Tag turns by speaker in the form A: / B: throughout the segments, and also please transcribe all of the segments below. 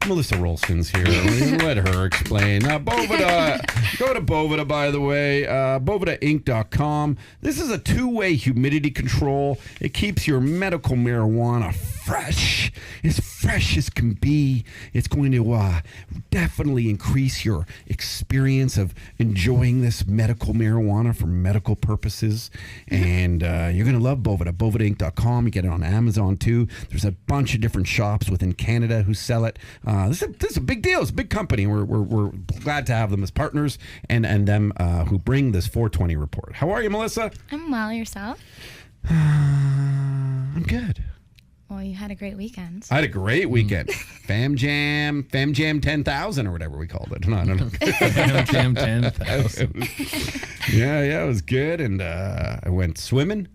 A: Melissa Rolston's here. Let her explain. Boveda, go to Boveda, by the way, bovedainc.com. This is a two-way humidity control. It keeps your medical marijuana fresh as can be. It's going to definitely increase your experience of enjoying this medical marijuana for medical purposes. And you're going to love Boveda. Bovedainc.com. You get it on Amazon, too. There's a bunch of different shops within Canada who sell it. This is a big deal. It's a big company. We're glad to have them as partners and them who bring this 420 report. How are you, Melissa?
B: I'm well. Yourself?
A: I'm good.
B: Well, you had a great weekend.
A: I had a great weekend. Fam Jam 10,000 or whatever we called it. No, I don't know.
C: Fam Jam 10,000.
A: Yeah, it was good. And I went swimming.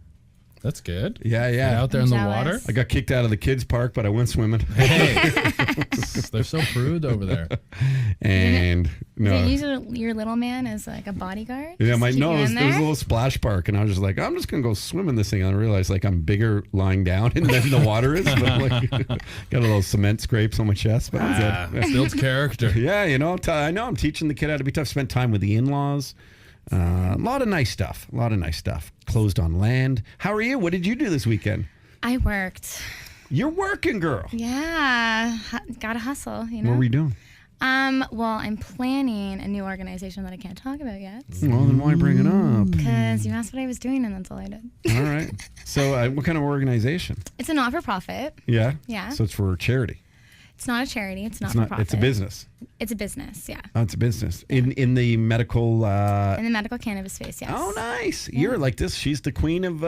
C: That's good.
A: Yeah.
C: Get out there
B: I'm
C: in the
B: jealous.
C: water.
A: I got kicked out of the kids' park, but I went swimming.
C: Hey, they're so prude over there.
A: And
B: Did you use your little man as like a bodyguard?
A: yeah,
B: Just keep you
A: there was
B: in
A: a
B: there?
A: little splash park, and I was just like, I'm just gonna go swim in this thing. And I realized like I'm bigger lying down than the water is. But, like, got a little cement scrapes on my chest, but I'm good.
C: Builds character.
A: Yeah, I know I'm teaching the kid how to be tough. Spent time with the in-laws. A lot of nice stuff. Closed on land. How are you? What did you do this weekend?
B: I worked.
A: You're working, girl.
B: Yeah, gotta hustle. You know.
A: What were you doing?
B: Well, I'm planning a new organization that I can't talk about yet
A: Well, then why bring it up?
B: because you asked what I was doing, and that's all I did.
A: All right. So, what kind of organization?
B: It's a not-for-profit.
A: Yeah.
B: Yeah.
A: So it's for charity.
B: It's not a charity. It's
A: It's
B: not-for-profit.
A: It's a business.
B: It's a business. Yeah.
A: Oh, it's a business in the medical.
B: In the medical cannabis space. Yes.
A: Oh, nice. Yeah. You're like this. She's the queen of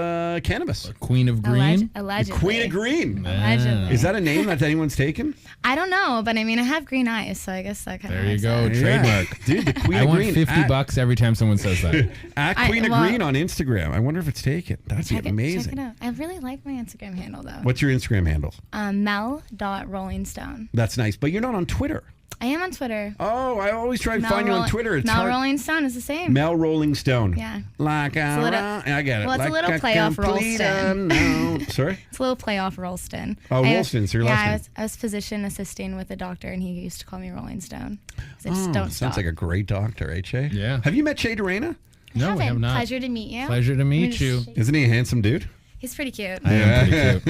A: cannabis.
C: Queen of Green.
B: Allegedly.
A: Queen of green.
B: Allegedly.
A: Is that a name that anyone's taken?
B: I don't know, but I mean, I have green eyes, so I guess that kind of.
C: There you go.
A: Yeah.
C: Trademark.
A: Dude, the Queen
C: I
A: of
C: want
A: Green.
C: $50 every time someone says that.
A: At Queen of Green on Instagram. I wonder if it's taken. That'd be amazing.
B: Check it out. I really like my Instagram handle though.
A: What's your Instagram handle?
B: Mel.rollingstone.
A: That's nice. But you're not on Twitter.
B: I am on Twitter.
A: Oh, I always try to find you on Twitter. It's
B: Mel
A: hard.
B: Rolling Stone is the same.
A: Mel Rolling Stone.
B: Yeah.
A: Like a
B: little-
A: I get it.
B: well, it's a
A: like
B: little play off
A: complete
B: Rolston.
A: unknown. Sorry?
B: It's a little play off Rolston.
A: Oh, Rolston's your last name.
B: I was physician assisting with a doctor, and he used to call me Rolling Stone. 'Cause I just don't
A: Sounds
B: stop.
A: like a great doctor, eh, Che?
C: Yeah.
A: Have you met Che Durena?
C: No, we have not.
B: Pleasure to meet you.
C: Pleasure to
B: Let me
C: meet
B: just
C: you.
B: shake-
A: Isn't he a handsome dude?
B: He's pretty cute.
C: I am pretty cute.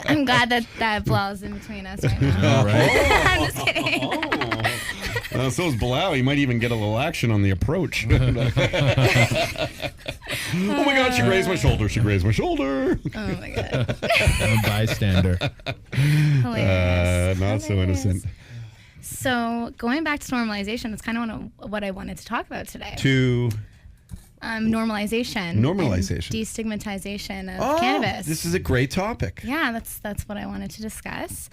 B: I'm glad that blows in between us right now.
C: All right.
B: I'm just kidding.
A: So is Bilal. He might even get a little action on the approach. Oh my God, she grazed my shoulder.
B: Oh my god.
C: I'm a bystander.
B: Hilarious.
A: Not so
B: Hilarious.
A: innocent.
B: So going back to normalization, that's kind of what I wanted to talk about today.
A: To
B: normalization.
A: Normalization.
B: And destigmatization of cannabis.
A: This is a great topic.
B: Yeah, that's what I wanted to discuss.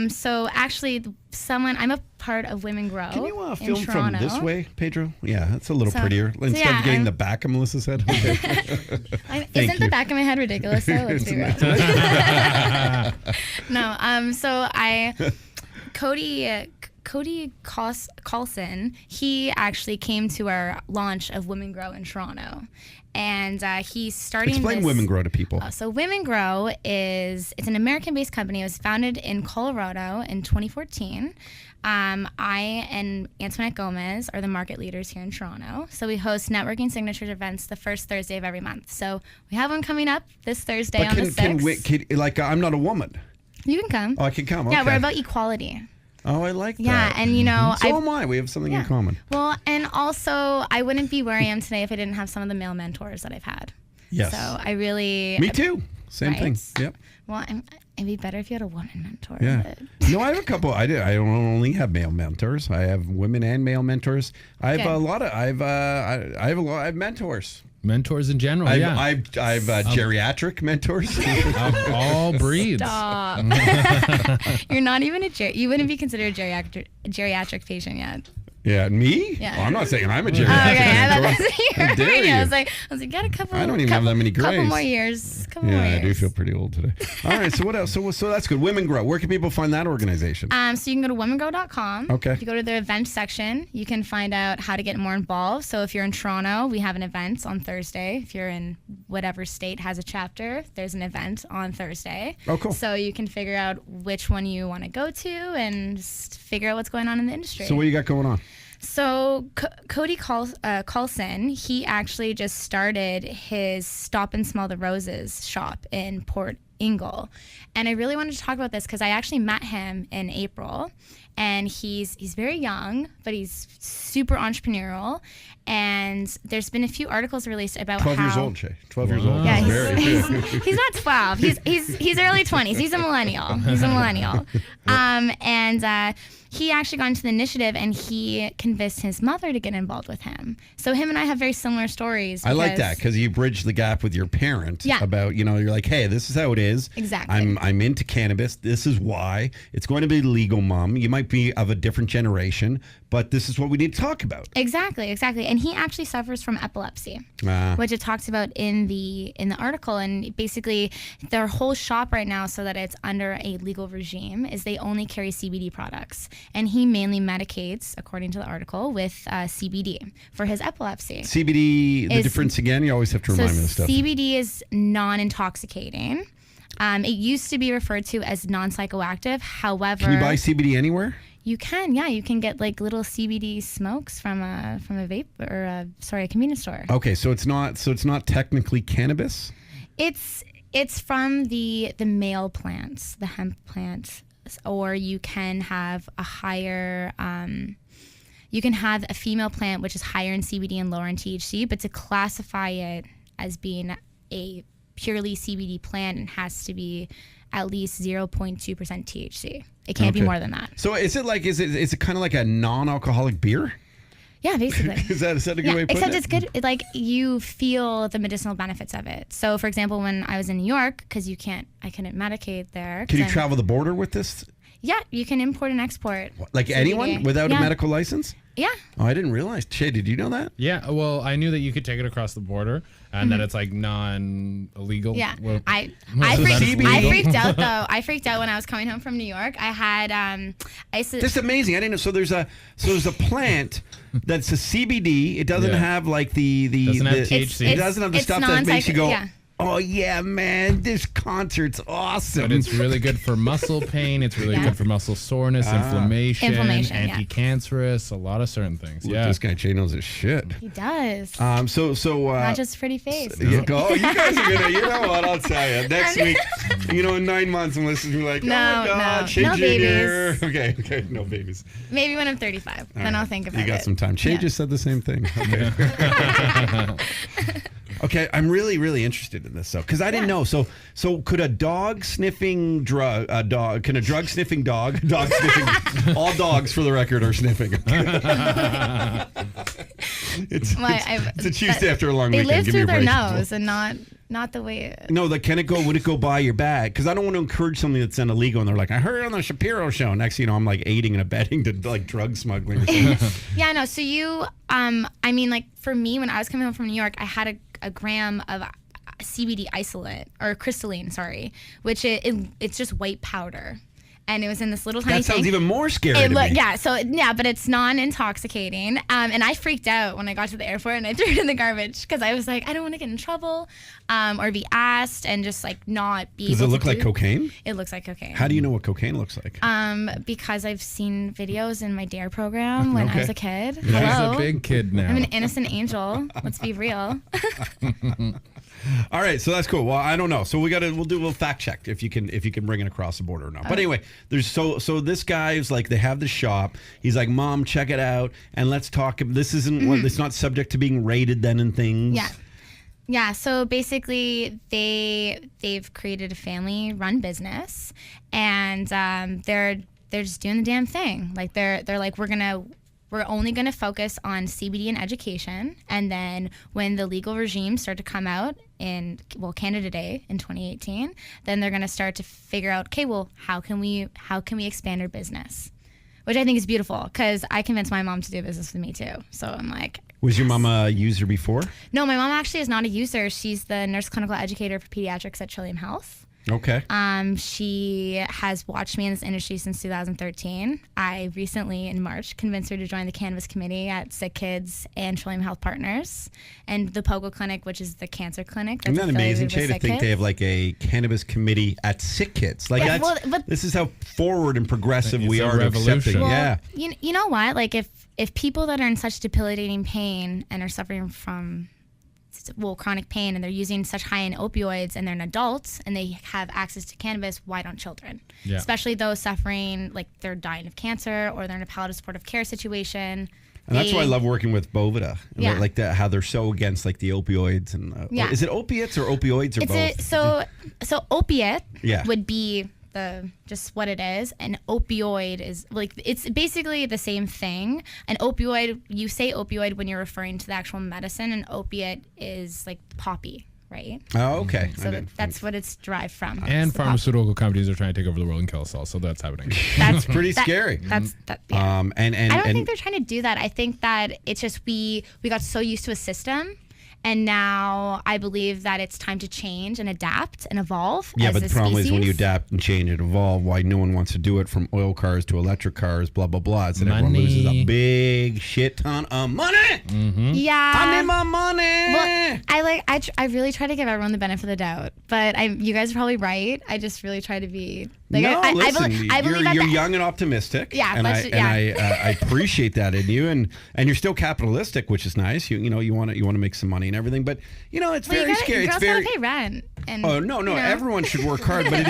B: So actually, I'm a part of Women Grow.
A: Can you
B: in
A: film from
B: Toronto.
A: this way, Pedro? Yeah, that's a little
B: So-
A: prettier.
B: so
A: Instead
B: yeah,
A: of getting
B: I'm-
A: the back of Melissa's head. Okay.
B: Isn't
A: you.
B: the back of my head ridiculous though? Let's be real. No. So Cody Carlson, he actually came to our launch of Women Grow in Toronto, and he's starting.
A: Explain
B: this,
A: Women Grow to people.
B: So Women Grow it's an American-based company. It was founded in Colorado in 2014. I and Antoinette Gomez are the market leaders here in Toronto. So we host networking signature events the first Thursday of every month. So we have one coming up this Thursday
A: But
B: on the 6th.
A: like I'm not a woman.
B: You can come.
A: Oh, I can come.
B: Yeah,
A: Okay.
B: we're about equality.
A: Oh, I like that.
B: Yeah, and you know,
A: So am I. We have something in common.
B: Well, and also, I wouldn't be where I am today if I didn't have some of the male mentors that I've had.
A: Yes.
B: So I really.
A: Me too. Same
B: Right?
A: thing. Yep.
B: Well, it'd be better if you had a woman mentor.
A: Yeah.
B: But
A: No, I have a couple. I don't only have male mentors. I have women and male mentors. I have
B: Good.
A: a lot of. I have mentors.
C: Mentors in general, yeah.
A: I've geriatric mentors.
C: Of all breeds.
B: stop. You're not even you wouldn't be considered a geriatric patient yet.
A: Yeah, me?
B: Yeah.
A: Well, I'm not saying I'm a
B: Oh,
A: geriatric
B: okay, I thought
A: mentor.
B: that's what you
A: How
B: were
A: dare
B: doing.
A: you?
B: I was like, got a couple.
A: I don't even have that many
B: Couple
A: grays.
B: more years. Couple
A: Yeah,
B: more
A: I
B: years.
A: do feel pretty old today. All right, so what else? So that's good. Women Grow. Where can people find that organization?
B: So you can go to womengrow.com.
A: Okay.
B: If you go to the event section, you can find out how to get more involved. So if you're in Toronto, we have an event on Thursday. If you're in whatever state has a chapter, there's an event on Thursday.
A: Oh, cool.
B: So you can figure out which one you want to go to and just figure out what's going on in the industry.
A: So what you got going on?
B: So Cody Carlson, he actually just started his Stop and Smell the Roses shop in Port Ingle. And I really wanted to talk about this because I actually met him in April. And he's very young, but he's super entrepreneurial. And there's been a few articles released about
A: 12
B: how...
A: years old, Shay. 12 years old.
B: Yeah,
A: Very
B: he's not 12. He's early 20s. He's a millennial. He actually got into the initiative, and he convinced his mother to get involved with him. So him and I have very similar stories.
A: I like that because you bridge the gap with your parent about, you're like, hey, this is how it is.
B: Exactly.
A: I'm into cannabis. This is why. It's going to be legal, Mom. You might be of a different generation, but this is what we need to talk about.
B: Exactly. And he actually suffers from epilepsy, which it talks about in the article. And basically, their whole shop right now, so that it's under a legal regime, is they only carry CBD products. And he mainly medicates, according to the article, with CBD for his epilepsy.
A: CBD, the difference again? You always have to remind me of this stuff.
B: CBD is non-intoxicating. It used to be referred to as non-psychoactive. However,
A: can you buy CBD anywhere?
B: You can, yeah. You can get like little CBD smokes from a vape or a convenience store.
A: Okay, so it's not technically cannabis?
B: It's from the male plants, the hemp plant, or you can have a higher you can have a female plant which is higher in CBD and lower in THC, but to classify it as being a purely CBD plant, it has to be at least 0.2% THC. It can't be more than that.
A: So is it kind of like a non-alcoholic beer?
B: Yeah, basically.
A: Is that a good way of putting
B: except it's good. Like you feel the medicinal benefits of it. So, for example, when I was in New York, because I couldn't medicate there.
A: Can you travel the border with this?
B: Yeah, you can import and export.
A: Like CBD. Anyone without a medical license?
B: Yeah.
A: Oh, I didn't realize. Shay, did you know that?
C: Yeah, well, I knew that you could take it across the border and that it's like non-illegal.
B: Yeah.
C: Well,
B: I freaked out though. I freaked out when I was coming home from New York. I had
A: That's amazing. I didn't know. So there's a plant that's a CBD. It doesn't have like the
C: doesn't have THC.
A: It doesn't have the stuff that makes you go.
B: Yeah.
A: Oh yeah, man! This concert's awesome.
C: But it's really good for muscle pain. It's really good for muscle soreness, inflammation, anti-cancerous, a lot of certain things.
A: Look, this guy Jay knows his shit.
B: He does.
A: So
B: not just pretty face.
A: You guys are gonna. You know what? I'll tell you. Next week, in 9 months, I'm listening to me like, oh my God, Shay
B: no
A: Jr. Okay, no babies.
B: Maybe when I'm 35, then I'll think about it.
A: You got some time. Shay just said the same thing. Okay. Okay, I'm really, really interested in this though, because I didn't know. So could a drug sniffing dog, all dogs for the record are sniffing. It's a Tuesday after a long weekend.
B: They live through their nose and not the way.
A: No, would it go by your bag? Because I don't want to encourage something that's illegal, and they're like, I heard it on the Shapiro show. Next, I'm like aiding and abetting to like drug smuggling or something.
B: Yeah, no. So for me, when I was coming home from New York, I had a gram of CBD isolate or crystalline, which it's just white powder. And it was in this little tiny thing.
A: That sounds even more scary to me.
B: Yeah, but it's non-intoxicating. And I freaked out when I got to the airport and I threw it in the garbage because I was like, I don't want to get in trouble or be asked and just like not be able to.
A: Does it look like cocaine?
B: It looks like cocaine.
A: How do you know what cocaine looks like?
B: Because I've seen videos in my DARE program when I was a kid.
C: Yeah,
B: Hello.
C: He's a big kid now.
B: I'm an innocent angel. Let's be real.
A: All right, so that's cool. Well, I don't know. So we'll fact check if you can bring it across the border or not. But anyway, there's so this guy is like, they have the shop. He's like, Mom, check it out, and let's talk. This isn't it's not subject to being raided then and things.
B: Yeah. So basically, they've created a family-run business, and they're just doing the damn thing. Like they're like, we're only going to focus on CBD and education. And then when the legal regimes start to come out in, Canada Day in 2018, then they're going to start to figure out, okay, well, how can we expand our business? Which I think is beautiful because I convinced my mom to do business with me too. So I'm like,
A: was your mom a user before?
B: No, my mom actually is not a user. She's the nurse clinical educator for pediatrics at Trillium Health.
A: Okay.
B: She has watched me in this industry since 2013. I recently, in March, convinced her to join the Cannabis Committee at Sick Kids and Trillium Health Partners, and the POGO Clinic, which is the cancer clinic. That's
A: Isn't that amazing, Shay, to think they have like a Cannabis Committee at Sick Kids? Like this is how forward and progressive we are to accepting.
B: Well,
A: yeah.
B: You know what? Like if people that are in such debilitating pain and are suffering from chronic pain, and they're using such high-end opioids, and they're an adult and they have access to cannabis, why don't children? Yeah. Especially those suffering, like they're dying of cancer or they're in a palliative supportive care situation.
A: And that's why I love working with Boveda. Yeah. Like that, how they're so against like the opioids and is it opiates or opioids or both?
B: So opiate would be just what it is. An opioid is like, it's basically the same thing. An opioid, you say opioid when you're referring to the actual medicine, and opiate is like poppy, right?
A: Oh, okay.
B: So that's what it's derived from.
C: And pharmaceutical companies are trying to take over the world and kill us all, so that's happening.
A: That's pretty scary.
B: And I don't think they're trying to do that. I think that it's just we got so used to a system. And now I believe that it's time to change and adapt and evolve.
A: Yeah, but the problem is when you adapt and change and evolve, why no one wants to do it, from oil cars to electric cars, blah, blah, blah. It's that everyone loses a big shit ton of money.
B: Mm-hmm. Yeah.
A: I need my money.
B: Well, I really try to give everyone the benefit of the doubt. But you guys are probably right. I just really try to be... Like,
A: listen, you're young and optimistic.
B: Yeah,
A: and I appreciate that in you, and you're still capitalistic, which is nice. You want to make some money and everything, but it's very scary.
B: Girls gotta pay rent. And,
A: everyone should work hard, but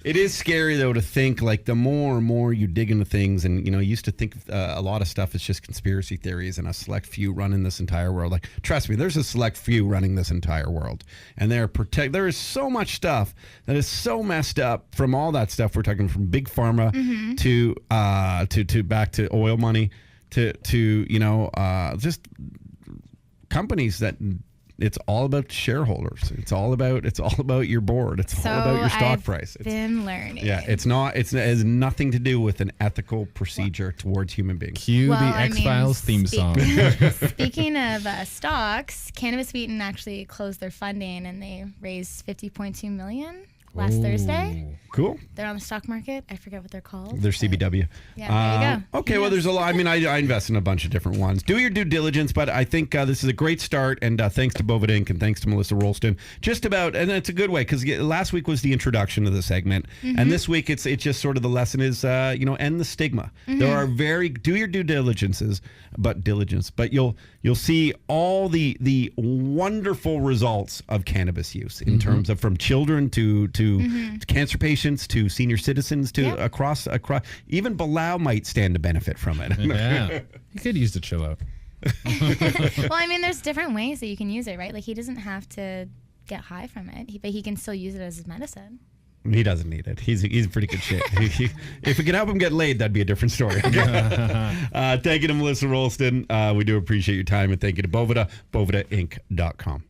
A: it is scary though to think like the more and more you dig into things, and you used to think a lot of stuff is just conspiracy theories and a select few running this entire world. Like, trust me, there's a select few running this entire world, and there is so much stuff that is so messed up from all that stuff we're talking, from big pharma to back to oil money to just companies that. It's all about shareholders. It's all about your board. It's all about your stock price. It's
B: been learning.
A: Yeah, it has nothing to do with an ethical procedure towards human beings.
C: Cue the X-Files theme song.
B: Speaking of stocks, Cannabis Wheaton actually closed their funding, and they raised $50.2 million last Thursday.
A: Cool.
B: They're on the stock market. I forget what they're called.
A: They're CBW.
B: Yeah, there you go.
A: Okay, well, there's a lot. I mean, I invest in a bunch of different ones. Do your due diligence, but I think this is a great start, and thanks to Boveda Inc. and thanks to Melissa Rolston. And it's a good way, because last week was the introduction to the segment, and this week it's just sort of the lesson is, end the stigma. There are do your due diligences, but you'll see all the wonderful results of cannabis use in terms of from children to cancer patients to senior citizens to across even Bilal might stand to benefit from it.
C: Yeah, you could use to chill out.
B: Well, I mean, there's different ways that you can use it, right? Like, he doesn't have to get high from it, but he can still use it as his medicine.
A: He doesn't need it. He's pretty good shit. If it could help him get laid, that'd be a different story. Thank you to Melissa Rolston. We do appreciate your time, and thank you to Boveda, bovedainc.com.